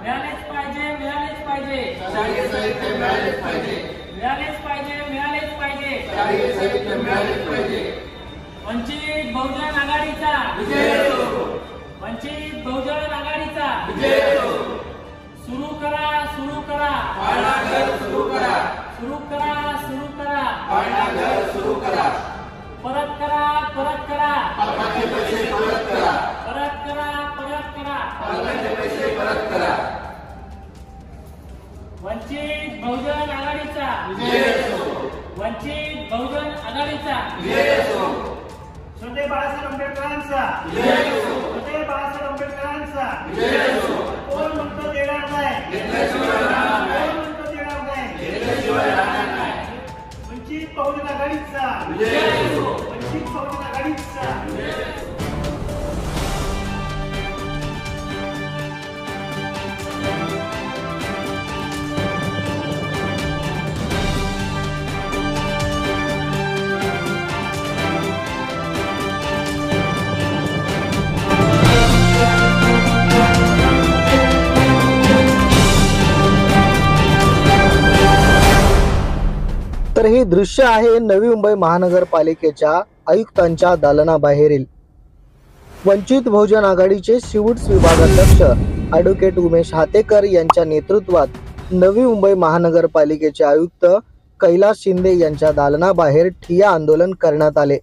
मिळालेच पाहिजे, मिळालेच पाहिजे, शालेय साहित्य मिळालेच पाहिजे, मिळालेच पाहिजे, मिळालेच पाहिजे, शालेय साहित्य मिळालेच पाहिजे. वंचित बहुजन आघाडीचा विजय असो, वंचित बहुजन आघाडीचा विजय असो. सुरू करा, सुरू करा, पाळणाघर सुरू करा, सुरू करा, सुरू करा, पाळणाघर सुरू करा. परत करा, परत करा, पालकांचे पैसे परत करा, परत करा, परत करा. पालकांचे पैसे परत करा. वंचित बहुजन आघाडीचा विजय असो, वंचित बहुजन आघाडीचा विजय असो, छोटे बाळासाहेब आंबेडकरांचा विजय असो, छोटे बाळासाहेब आंबेडकरांचा विजय असो. कोण म्हणतो देणार नाही, घेतल्याशिवाय राहणार नाही, कोण म्हणतो देणार नाही, घेतल्याशिवाय राहणार नाही. वंचित बहुजन आघाडीचा विजय असो, वंचित बहुजन आघाडीचा तर हे दृश्य आहे नवी मुंबई महानगरपालिकेच्या आयुक्तांच्या दालनाबाहेरील. वंचित बहुजन आघाडीचे शिवूड्स विभागाध्यक्ष ॲडव्होकेट उमेश हातेकर यांच्या नेतृत्वात नवी मुंबई महानगरपालिकेचे आयुक्त कैलास शिंदे यांच्या दालनाबाहेर ठिय्या आंदोलन करण्यात आले.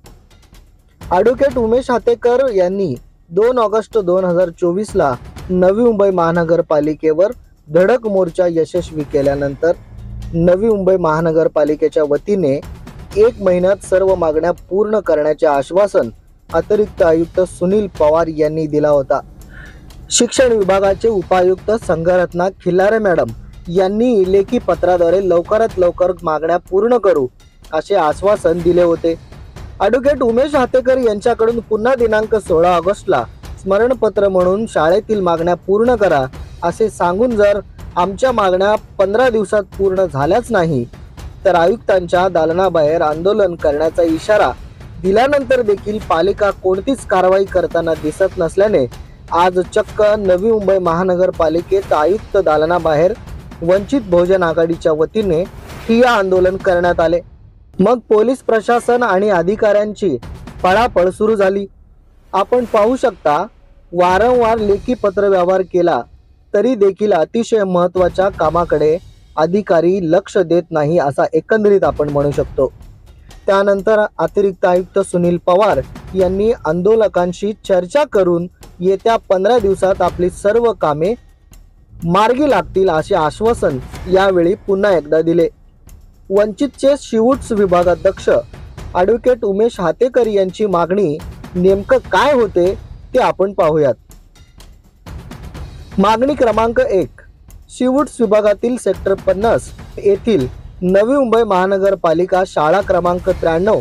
ॲडव्होकेट उमेश हातेकर यांनी 2 ऑगस्ट 2024 ला नवी मुंबई महानगरपालिकेवर धडक मोर्चा यशस्वी केल्यानंतर नवी मुंबई महानगरपालिकेच्या वतीने 1 महिन्यात सर्व मागण्या पूर्ण करण्याचे आश्वासन अतिरिक्त आयुक्त सुनील पवार यांनी दिला होता. शिक्षण विभागाचे उपायुक्त संघरत्ना खिल्लारे मॅडम यांनी लेखी पत्राद्वारे लवकरात लवकर मागण्या पूर्ण करू असे आश्वासन दिले होते. ॲडव्होकेट उमेश हातेकर यांच्याकडून पुन्हा दिनांक 16 ऑगस्टला स्मरणपत्र म्हणून शाळेतील मागण्या पूर्ण करा असे सांगून जर आमच्या मागण्या 15 दिवसात पूर्ण झाल्याच नाही तर आयुक्तांच्या दालनाबाहेर आंदोलन करण्याचा इशारा दिल्यानंतर देखील पालिका कोणतीच कारवाई करताना दिसत नसल्याने आज चक्क नवी मुंबई महानगरपालिकेत आयुक्त दालनाबाहेर वंचित बहुजन आघाडीच्या वतीने ठिय्या आंदोलन करण्यात आले. मग पोलीस प्रशासन आणि अधिकाऱ्यांची पळापळ सुरू झाली. आपण पाहू शकता वारंवार लेखी पत्रव्यवहार केला तरी देखील अतिशय महत्त्वाच्या कामाकडे अधिकारी लक्ष देत नाही असा एकंदरीत आपण म्हणू शकतो. त्यानंतर अतिरिक्त आयुक्त सुनील पवार यांनी आंदोलकांशी चर्चा करून येत्या 15 दिवसात आपली सर्व कामे मार्गी लागतील असे आश्वासन यावेळी पुन्हा एकदा दिले. वंचितचे शिवूड्स विभागाध्यक्ष ॲडव्होकेट उमेश हातेकर यांची मागणी नेमकं काय होते ते आपण पाहूयात. मागणी क्रमांक 1 शिवूड्स विभागातील सेक्टर 50 येथील नवी मुंबई महानगरपालिका शाळा क्रमांक 93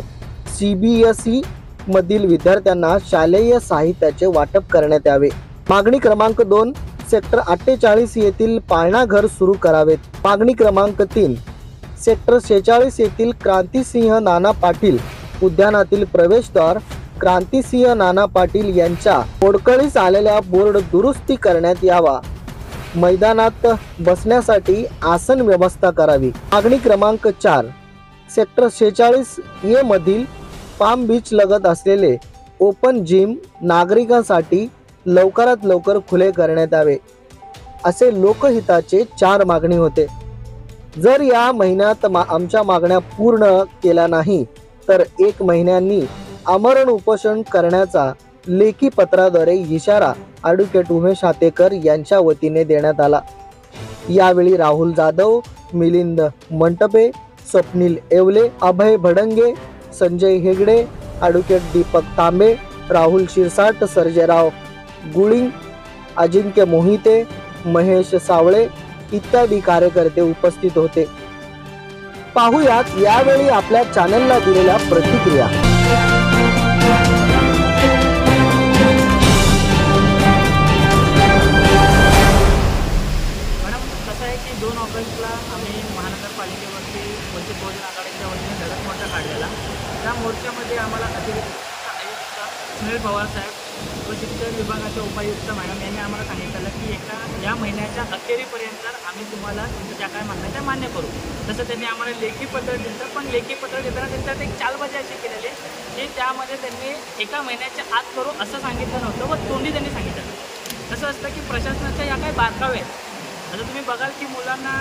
CBSE मधील विद्यार्थ्यांना शालेय साहित्याचे वाटप करण्यात यावे. मागणी क्रमांक 2 सेक्टर 48 येथील पाळणाघर सुरू करावेत. मागणी क्रमांक 3 सेक्टर 46 येथील क्रांतिसिंह नाना पाटील उद्यानातील प्रवेशद्वार क्रांतिसिंह नाना पाटील यांच्या मोडकळीस आलेल्या बोर्ड दुरुस्ती करण्यात यावा. मैदानात बसण्यासाठी आसन व्यवस्था करावी. मागणी क्रमांक 4 सेक्टर 46A मधील पाम बीच लगत असलेले ओपन जिम नागरिकांसाठी लवकरात लवकर खुले करण्यात यावे. असे लोकहिताचे 4 मागणी होते. जर या महिन्यात आमच्या मागण्या पूर्ण केल्या नाही तर 1 महिन्यांनी आमरण उपोषण करण्याचा लेखी पत्राद्वारे इशारा ॲडव्होकेट उमेश हातेकर यांच्या वतीने देण्यात आला. यावेळी राहुल जाधव, मिलिंद मंटपे, स्वप्नील येवले, अभय भडंगे, संजय हेगडे, ॲडव्होकेट दीपक तांबे, राहुल शिरसाट, सर्जेराव गुळिंग, अजिंक्य मोहिते, महेश सावळे इत्यादी कार्यकर्ते उपस्थित होते. पाहुयात यावेळी आपल्या चॅनलला दिलेल्या प्रतिक्रिया. की 2 ऑगस्टला आम्ही महानगरपालिकेवरती वंचित बहुजन आघाडीच्या वतीने धडक मोर्चा काढलेला. त्या मोर्चामध्ये आम्हाला अतिरिक्त आयुक्त सुनील पवार साहेब व शिक्षण विभागाचे उपायुक्त मॅडम यांनी आम्हाला सांगितलं की या महिन्याच्या अखेरीपर्यंत आम्ही तुम्हाला तुमच्या ज्या काय मागण्या त्या मान्य करू. तसं त्यांनी आम्हाला लेखी पत्र दिलं, पण लेखी पत्र देताना त्यांच्यात एक चालबाजी अशी केलेली की त्यामध्ये त्यांनी एका महिन्याच्या आत करू असं सांगितलं नव्हतं व तोंडी त्यांनी सांगितलं. कसं असतं की प्रशासनाच्या या काही बारकावे आहेत. आता तुम्ही बघाल की मुलांना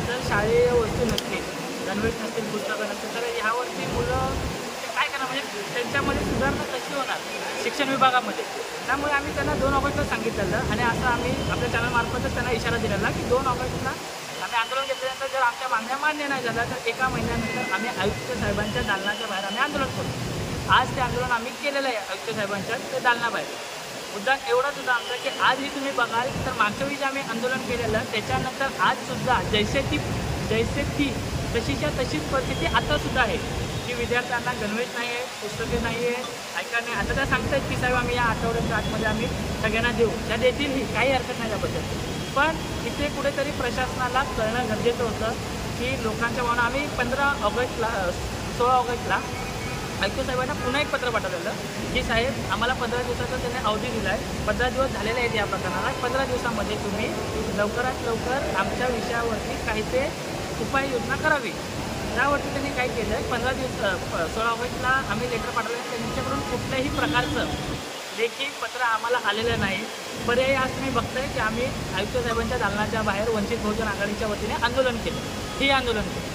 जर शाळेय वस्तू नसतील, गणवेश नसतील, पुस्तकं नसतील, तर ह्यावरती मुलं काय करणार, म्हणजे त्यांच्यामध्ये सुधारणा कशी होणार शिक्षण विभागामध्ये. त्यामुळे आम्ही त्यांना 2 ऑगस्टला सांगितलेलं आणि असं आम्ही आपल्या चॅनलमार्फतच त्यांना इशारा दिलेला की 2 ऑगस्टला आम्ही आंदोलन घेतल्यानंतर जर आमच्या मागण्या मान्य नाही झाल्या तर एका महिन्यानंतर आम्ही आयुक्त साहेबांच्या दालनाच्या बाहेर आम्ही आंदोलन करू. आज ते आंदोलन आम्ही केलेलं आहे आयुक्त साहेबांच्या ते दालनाबाहेर. मुद्दा एवढाच होता आमचा की आजही तुम्ही बघाल तर मागच्या वेळी जे आम्ही आंदोलन केलेलं त्याच्यानंतर आजसुद्धा जैसे ती तशीच्या तशीच परिस्थिती आतासुद्धा आहे की विद्यार्थ्यांना गणवेश नाही आहे, पुस्तके नाही आहे, ऐका नाही. आता त्या सांगतात की साहेब आम्ही या आठवड्याच्या आतमध्ये आम्ही सगळ्यांना देऊ, त्या देतीलही, काही हरकत नाही त्याबद्दल. पण इथे कुठेतरी प्रशासनाला कळणं गरजेचं होतं की लोकांच्या भावना. आम्ही 16 ऑगस्टला आयुक्त साहेबांना पुन्हा एक पत्र पाठवलेलं की साहेब आम्हाला 15 दिवसाचा त्यांनी अवधी दिला आहे, 15 दिवस झालेले आहेत या प्रकरणाला, 15 दिवसामध्ये तुम्ही लवकरात लवकर आमच्या विषयावरती काही ते उपाययोजना करावी. त्यावरती त्यांनी काय केलं, 16 ऑगस्टला आम्ही लेटर पाठवलं, त्यांच्याकडून कुठल्याही प्रकारचं लेखी पत्र आम्हाला आलेलं नाही. पर्यायी आज तुम्ही बघताय की आम्ही आयुक्त साहेबांच्या दालनाच्या बाहेर वंचित बहुजन आघाडीच्या वतीने आंदोलन केलं. हे आंदोलन केलं.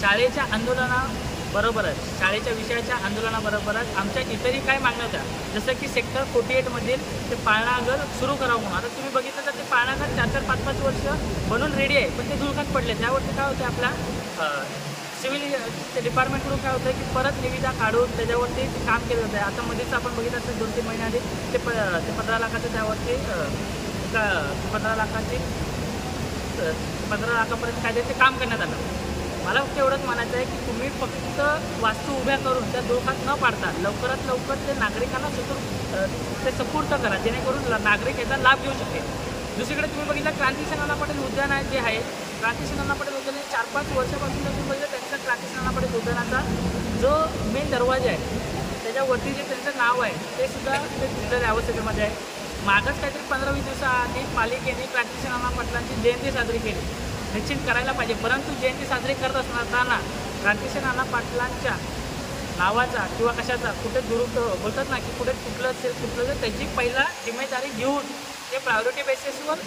शाळेच्या आंदोलनाबरोबरच, शाळेच्या विषयाच्या आंदोलनाबरोबरच आमच्या इतरही काय मागण्या होत्या, जसं की सेक्टर 48मधील ते पाळणाघर सुरू करावं म्हणून. आता तुम्ही बघितलं तर ते पाळणाघर 4-4, 5-5 वर्ष बनून रेडी आहे, पण ते धुळकात पडले. त्यावरती काय होते, आपल्या सिव्हिल डिपार्टमेंटकडून काय होतं की परत निविदा काढून त्याच्यावरती काम केलं जातं. आता मध्येच आपण बघितलं तर 2-3 महिने आधी ते 15 लाखाचं त्यावरती 15 लाखापर्यंत काय ते काम करण्यात आलं. मला फक्त एवढंच म्हणायचं आहे की तुम्ही फक्त वास्तू उभ्या करून त्या धुळकात न पाडता लवकरात लवकर ते नागरिकांना ते सुपूर्द करा, जेणेकरून नागरिक याचा लाभ घेऊ शकतील. दुसरीकडे तुम्ही बघितलं क्रांतिसिंह नाना पटेल उद्यान आहे जे आहे, क्रांतिसिंह नाना पटेल उद्यान 4-5 वर्षापासून तुम्ही बघितलं त्यांचा क्रांतिसिंह नाना पटेल उद्यानाचा जो मेन दरवाजा आहे त्याच्यावरती जे त्यांचं नाव आहे ते सुद्धा ते तुटलेल्या अवस्थेमध्ये आहे. मागच काहीतरी 15-20 दिवसाआधी पालिकेने क्रांतिसिंह नाना पटेलांची जयंती साजरी केली. निश्चित करायला पाहिजे, परंतु जयंती साजरी करत असताना क्रांतिसिंह नाना पाटलांच्या नावाचा किंवा कशाचा कुठे बोलतात ना की कुठे कुठलं असेल त्याची पहिला जिम्मेदारी घेऊन ते प्रायोरिटी बेसिसवर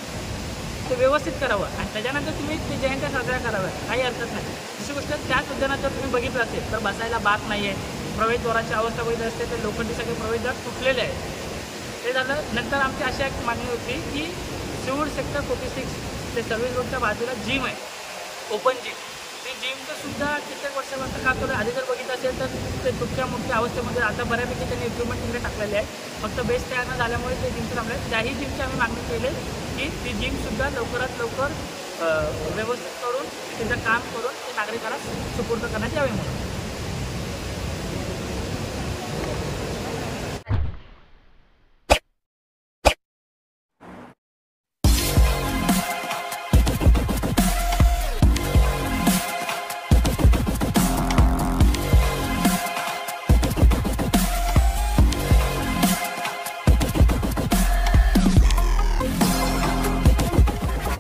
ते व्यवस्थित करावं आणि त्याच्यानंतर तुम्ही ते जयंत्या साजऱ्या कराव्या, काही हरकत नाही. दुसरी गोष्ट, त्याच उद्यानात जर तुम्ही बघितलं असेल तर बसायला बाक नाही आहे, प्रवेशद्वाराची अवस्था बघितली असते तर लोखंडी सगळे प्रवेशद्वार तुटलेले आहेत. ते झालं. नंतर आमची अशी एक मागणी होती की शिवूर सेक्टर 46 ते सर्व्हिस रोडच्या बाजूला जिम आहे, ओपन जिम. ते जिमचं सुद्धा कित्येक वर्षापासून काम करून आधी जर बघितलं असेल तर ते तुटक्या मोठ्या अवस्थेमध्ये आता बऱ्यापैकी त्यांनी इक्विपमेंट तिकडे टाकलेले आहे. फक्त बेस तयार न झाल्यामुळे ते जिमचं थांबले. त्याही जिमची आम्ही मागणी केली की ती जिमसुद्धा लवकरात लवकर व्यवस्थित करून तिचं काम करून ते नागरिकांना सुपूर्द करण्यात यावे म्हणून.